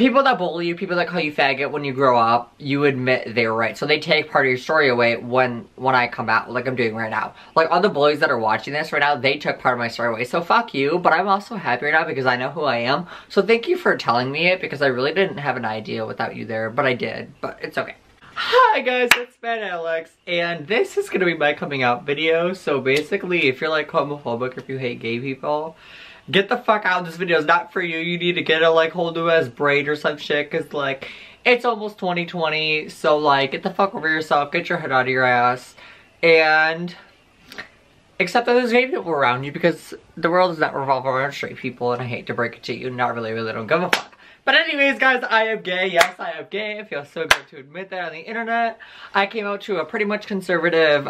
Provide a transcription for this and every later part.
people that bully you, people that call you faggot when you grow up, you admit they were right. So they take part of your story away when I come out, like I'm doing right now. Like all the bullies that are watching this right now, they took part of my story away. So fuck you, but I'm also happy right now because I know who I am. So thank you for telling me it because I really didn't have an idea without you there, but I did, but it's okay. Hi guys, it's Ben Alex, and this is gonna be my coming out video. So basically, if you're like homophobic, if you hate gay people, get the fuck out. This video is not for you. You need to get a like whole new ass braid or some shit, cause like, it's almost 2020, so like, get the fuck over yourself, get your head out of your ass, and accept that there's gay people around you, because the world does not revolve around straight people, and I hate to break it to you, not really don't give a fuck. But anyways, guys, I am gay. Yes, I am gay. It feels so good to admit that on the internet. I came out to a pretty much conservative,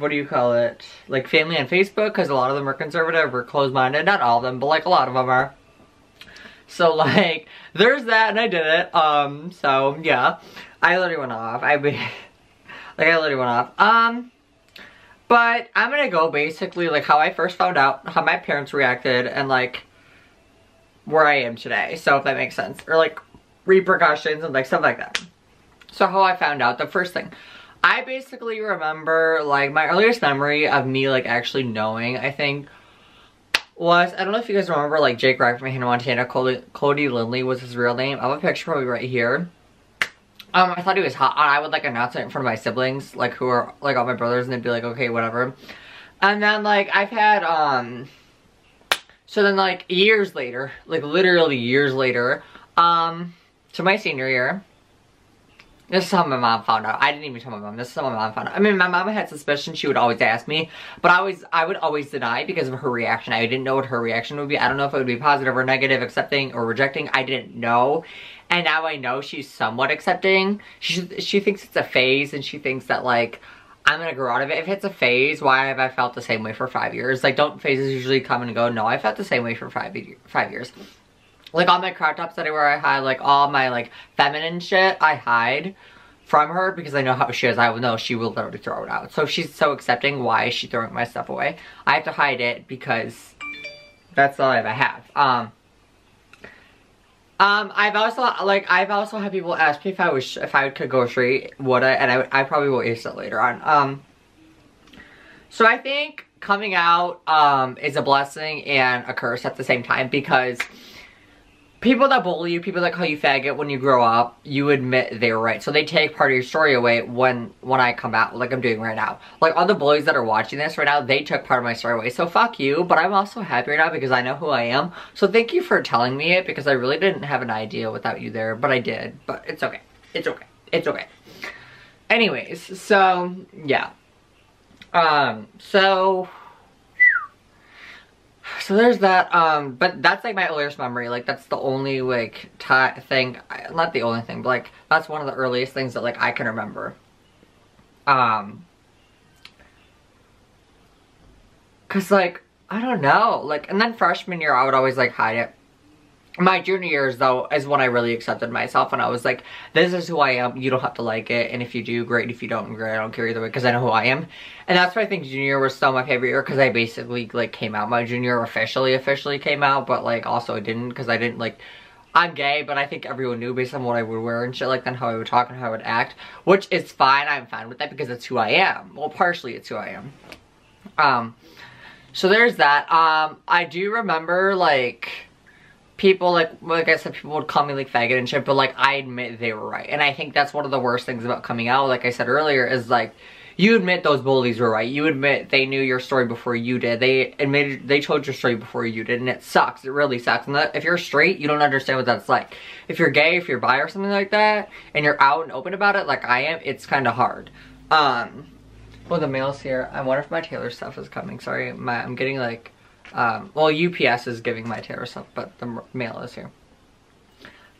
what do you call it? Like family on Facebook, because a lot of them are conservative or closed-minded. Not all of them, but like a lot of them are. So like, there's that, and I did it. So yeah, I literally went off. I literally went off. But I'm gonna go basically like how I first found out, how my parents reacted, and like where I am today, so if that makes sense, or like repercussions and like stuff like that. So how I found out, the first thing, I basically remember like my earliest memory of me like actually knowing, I think, was, I don't know if you guys remember like Jake Wright from Hannah Montana, Cody Lindley was his real name. I have a picture probably right here. I thought he was hot. I would like announce it in front of my siblings, like who are like all my brothers, and they'd be like, okay, whatever. And then like I've had so then like years later, like literally years later, to my senior year, this is how my mom found out. I didn't even tell my mom. This is how my mom found out. I mean, my mom had suspicion. She would always ask me, but I would always deny because of her reaction. I didn't know what her reaction would be. I don't know if it would be positive or negative, accepting or rejecting. I didn't know. And now I know she's somewhat accepting. She thinks it's a phase, and she thinks that like, I'm gonna grow out of it. If it's a phase, why have I felt the same way for 5 years? Like, don't phases usually come and go? No, I felt the same way for 5 years. Like, all my crop tops that I wear, I hide. Like, all my, like, feminine shit, I hide from her because I know how she is. I know she will literally throw it out. So if she's so accepting, why is she throwing my stuff away? I have to hide it because that's all I have. I've also had people ask me if I could go straight, would I? And I probably will answer that later on. So I think coming out, is a blessing and a curse at the same time, because people that bully you, people that call you faggot when you grow up, you admit they were right. So they take part of your story away when I come out, like I'm doing right now. Like all the bullies that are watching this right now, they took part of my story away. So fuck you, but I'm also happy right now because I know who I am. So thank you for telling me it because I really didn't have an idea without you there, but I did. But it's okay. It's okay. It's okay. Anyways, so yeah. So there's that, but that's like my earliest memory. Like that's the only like thing, not the only thing, but like that's one of the earliest things that like I can remember. Cause like, I don't know, like, and then freshman year I would always like hide it. My junior years though is when I really accepted myself, and I was like, this is who I am, you don't have to like it, and if you do, great, if you don't, great, I don't care either way, because I know who I am. And that's why I think junior year was still my favorite year, because I basically like came out. My junior year officially came out, but like also I didn't, because I didn't like, I'm gay, but I think everyone knew based on what I would wear and shit like that, how I would talk and how I would act, which is fine. I'm fine with that because it's who I am. Well, partially it's who I am. So there's that. I do remember like people like I said, people would call me like faggot and shit, but like I admit they were right. And I think that's one of the worst things about coming out, like I said earlier, is like you admit those bullies were right. You admit they knew your story before you did. They admitted they told your story before you did, and it sucks. It really sucks. And if you're straight, you don't understand what that's like. If you're gay, if you're bi or something like that, and you're out and open about it like I am, it's kind of hard. Well, the mail's here. I wonder if my Taylor stuff is coming. Sorry, I'm getting like, well, UPS is giving my Taylor stuff, but the mail is here.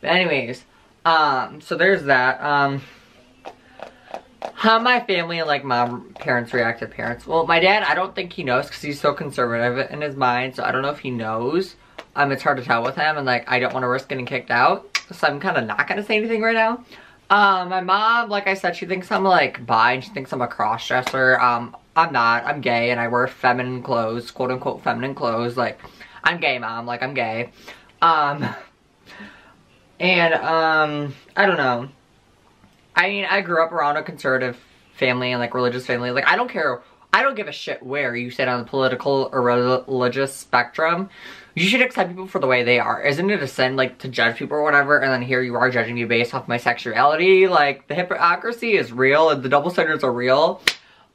But anyways, so there's that. How my family and like my parents reacted. Well, my dad, I don't think he knows because he's so conservative in his mind, so I don't know if he knows. It's hard to tell with him, and like I don't want to risk getting kicked out, so I'm kind of not gonna say anything right now. My mom, like I said, she thinks I'm like bi, and she thinks I'm a cross-dresser. I'm not. I'm gay, and I wear feminine clothes, quote-unquote feminine clothes. Like, I'm gay, Mom. Like, I'm gay. I don't know. I mean, I grew up around a conservative family and like religious family. Like, I don't care. I don't give a shit where you sit on the political or religious spectrum. You should accept people for the way they are. Isn't it a sin, like, to judge people or whatever, and then here you are judging me based off my sexuality? Like, the hypocrisy is real and the double standards are real.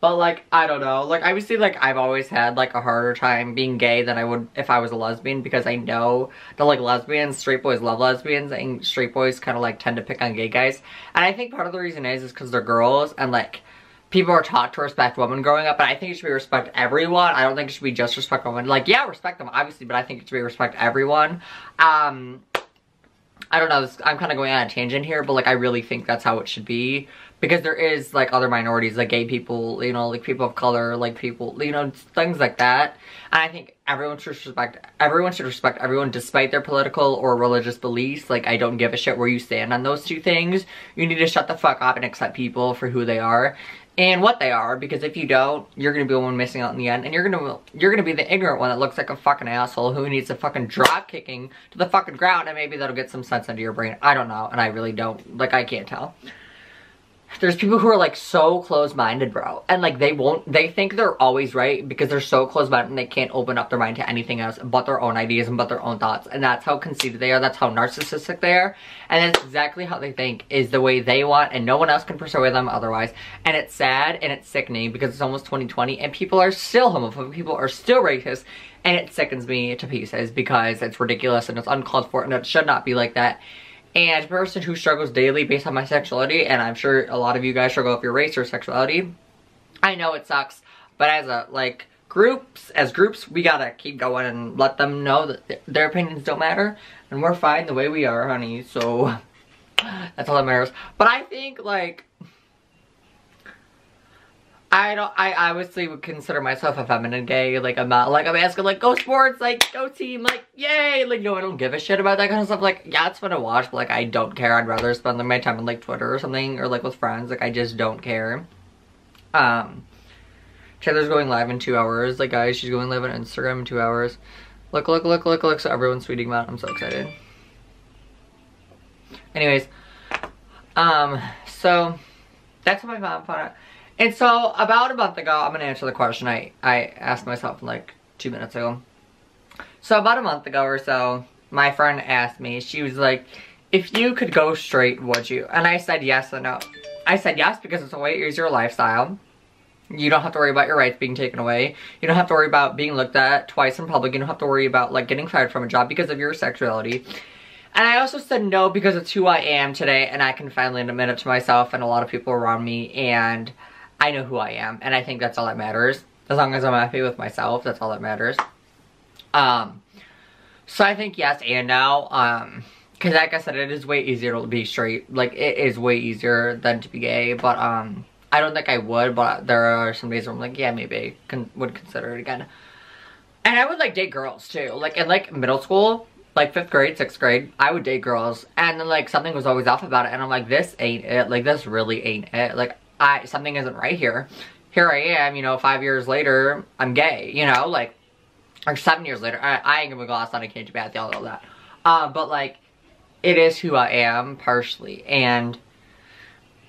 But, like, I don't know. Like, obviously, like, I've always had, like, a harder time being gay than I would if I was a lesbian, because I know that, like, lesbians, straight boys love lesbians, and straight boys kind of, like, tend to pick on gay guys. And I think part of the reason is because they're girls, and, like, people are taught to respect women growing up, and I think it should be respect everyone. I don't think it should be just respect women. Like, yeah, respect them, obviously, but I think it should be respect everyone. I don't know, I'm kind of going on a tangent here, but, like, I really think that's how it should be. Because there is, like, other minorities, like gay people, you know, like people of color, like people, you know, things like that. And I think everyone should respect everyone despite their political or religious beliefs. Like, I don't give a shit where you stand on those two things. You need to shut the fuck up and accept people for who they are and what they are, because if you don't, you're gonna be the one missing out in the end, and you're gonna be the ignorant one that looks like a fucking asshole who needs a fucking drop kicking to the fucking ground, and maybe that'll get some sense into your brain. I don't know, and I really don't, like, I can't tell. There's people who are, like, so close-minded, bro. And, like, they think they're always right because they're so close-minded and they can't open up their mind to anything else but their own ideas and but their own thoughts. And that's how conceited they are. That's how narcissistic they are. And that's exactly how they think is the way they want, and no one else can persuade them otherwise. And it's sad and it's sickening because it's almost 2020 and people are still homophobic. People are still racist. And it sickens me to pieces because it's ridiculous and it's uncalled for and it should not be like that. And a person who struggles daily based on my sexuality, and I'm sure a lot of you guys struggle with your race or sexuality, I know it sucks, but as a, like, groups, we gotta keep going and let them know that their opinions don't matter, and we're fine the way we are, honey, so that's all that matters. But I think, like, I obviously would consider myself a feminine gay. Like, I'm not, like, I'm asking, like, go sports, like, go team, like, yay! Like, no, I don't give a shit about that kind of stuff. Like, yeah, it's fun to watch, but, like, I don't care. I'd rather spend, like, my time on, like, Twitter or something, or, like, with friends. Like, I just don't care. Taylor's going live in 2 hours. Like, guys, she's going live on Instagram in 2 hours. Look, so everyone's tweeting about it. I'm so excited. Anyways, so, that's what my mom found out. And so, about a month ago, I'm gonna answer the question I asked myself like 2 minutes ago. So, about a month ago or so, my friend asked me, she was like, if you could go straight, would you? And I said yes and no. I said yes because it's a way easier lifestyle. You don't have to worry about your rights being taken away. You don't have to worry about being looked at twice in public. You don't have to worry about, like, getting fired from a job because of your sexuality. And I also said no because it's who I am today, and I can finally admit it to myself and a lot of people around me, and I know who I am, and I think that's all that matters. As long as I'm happy with myself, that's all that matters. So I think yes and no, because like I said, it is way easier to be straight. Like, it is way easier than to be gay, but, I don't think I would, but there are some days where I'm like, yeah, maybe I would consider it again. And I would, like, date girls, too. Like, in, like, middle school, like, 5th grade, 6th grade, I would date girls, and then, like, something was always off about it, and I'm like, this ain't it. Like, this really ain't it. Like, something isn't right here. Here I am, you know, 5 years later, I'm gay, you know, like, or 7 years later. I ain't gonna go outside, I can't do bad, all that. But, like, it is who I am, partially, and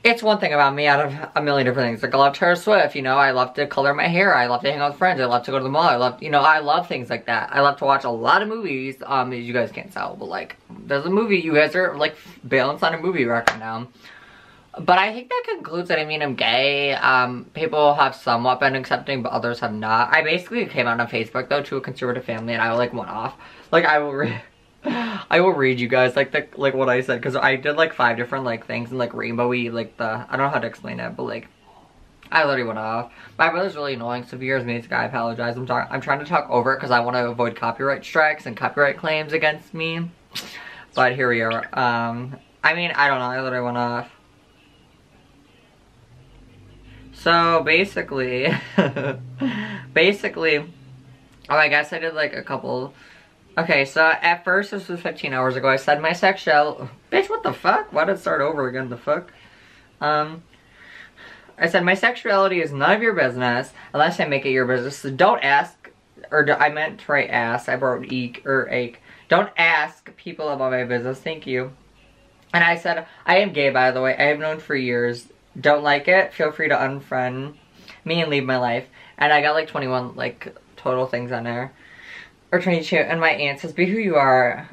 it's one thing about me out of a million different things. Like, I love Taylor Swift, you know, I love to color my hair, I love to hang out with friends, I love to go to the mall, I love, you know, I love things like that. I love to watch a lot of movies, you guys can't tell, but, like, there's a movie, you guys are, like, balanced on a movie right now. But I think that concludes that. I mean, I'm gay. People have somewhat been accepting, but others have not. I basically came out on Facebook, though, to a conservative family, and I, like, went off. Like, I will read you guys, like, what I said, because I did, like, 5 different, like, things, and, like, rainbowy, like, I don't know how to explain it, but, like, I literally went off. My brother's really annoying, so if you hear me, I apologize. I'm trying to talk over it, because I want to avoid copyright strikes and copyright claims against me. But here we are. I mean, I don't know, I literally went off. So, basically, oh, I guess I did, like, a couple. Okay, so, at first, this was 15 hours ago, I said my sexuality. Bitch, what the fuck? Why did it start over again, the fuck? I said my sexuality is none of your business, unless I make it your business, so don't ask, or I meant to write ask, I wrote eek, or ache. Don't ask people about my business, thank you. And I said, I am gay, by the way. I have known for years. Don't like it? Feel free to unfriend me and leave my life. And I got like 21 like total things on there. Or 22. And my aunt says, be who you are.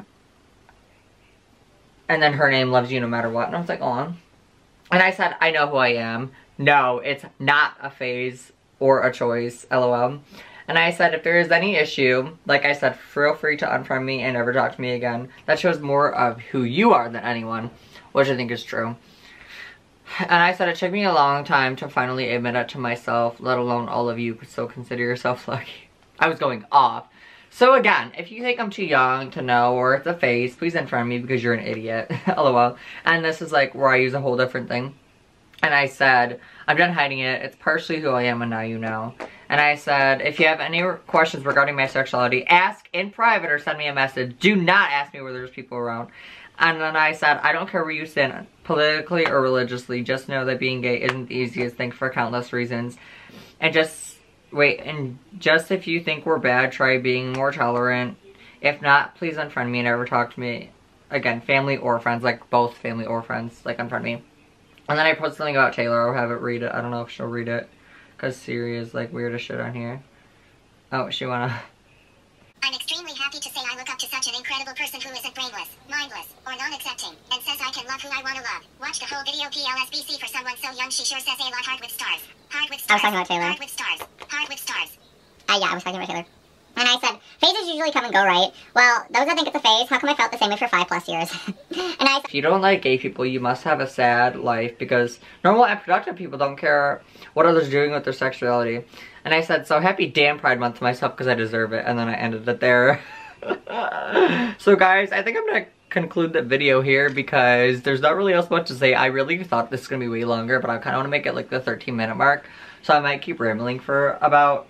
And then her name loves you no matter what. And I was like, aw. And I said, I know who I am. No, it's not a phase or a choice, LOL. And I said, if there is any issue, like I said, feel free to unfriend me and never talk to me again. That shows more of who you are than anyone, which I think is true. And I said, it took me a long time to finally admit it to myself, let alone all of you, so consider yourself lucky. I was going off. So again, if you think I'm too young to know or it's a phase, please unfriend me because you're an idiot. LOL. And this is like where I use a whole different thing. And I said, I'm done hiding it. It's partially who I am and now you know. And I said, if you have any questions regarding my sexuality, ask in private or send me a message. Do not ask me where there's people around. And then I said, I don't care where you stand, politically or religiously. Just know that being gay isn't the easiest thing for countless reasons. And just, wait, and just if you think we're bad, try being more tolerant. If not, please unfriend me and never talk to me. Again, family or friends, like both family or friends, like unfriend me. And then I posted something about Taylor. I'll have it read it. I don't know if she'll read it. Because Siri is like weird as shit on here. Oh, she wanna... I'm extremely happy to say I look up to such an incredible person who isn't brainless, mindless, or non-accepting, and says I can love who I want to love. Watch the whole video PLSBC for someone so young she sure says a lot. Heart with stars. Heart with stars. I was talking about Taylor. Heart with stars. Heart with stars. Yeah, I was talking about Taylor. And I said, phases usually come and go, right? Well, those that think it's a phase, how come I felt the same way for 5+ years? And I said, if you don't like gay people, you must have a sad life because normal and productive people don't care what others are doing with their sexuality. And I said, so happy damn Pride Month to myself because I deserve it. And then I ended it there. So guys, I think I'm going to conclude the video here because there's not really else much to say. I really thought this was going to be way longer, but I kind of want to make it like the 13-minute mark. So I might keep rambling for about,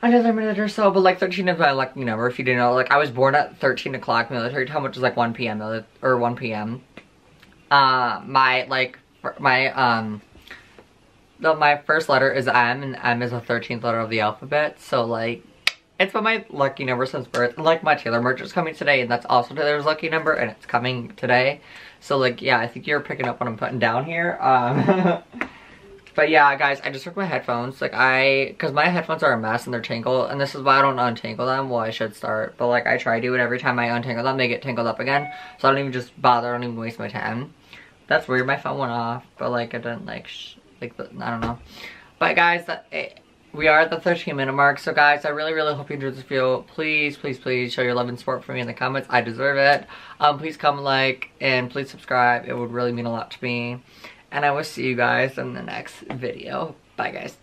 another minute or so, but like 13 is my lucky number if you didn't know. Like I was born at 13 o'clock military time, which is like 1 p.m. or 1 p.m. My first letter is M, and M is the 13th letter of the alphabet. So like, it's been my lucky number since birth. And like my Taylor merch is coming today, and that's also Taylor's lucky number, and it's coming today. So like, yeah, I think you're picking up what I'm putting down here. But yeah, guys, I just took my headphones, like because my headphones are a mess and they're tangled, and this is why I don't untangle them. Well, I should start, but like I try to, and every time I untangle them, they get tangled up again, so I don't even just bother, I don't even waste my time. That's weird, my phone went off, but like I didn't like, I don't know. But guys, we are at the 13-minute mark, so guys, I really, really hope you enjoyed this video. Please, please, please show your love and support for me in the comments. I deserve it. Please comment, like, and please subscribe. It would really mean a lot to me. And I will see you guys in the next video. Bye, guys.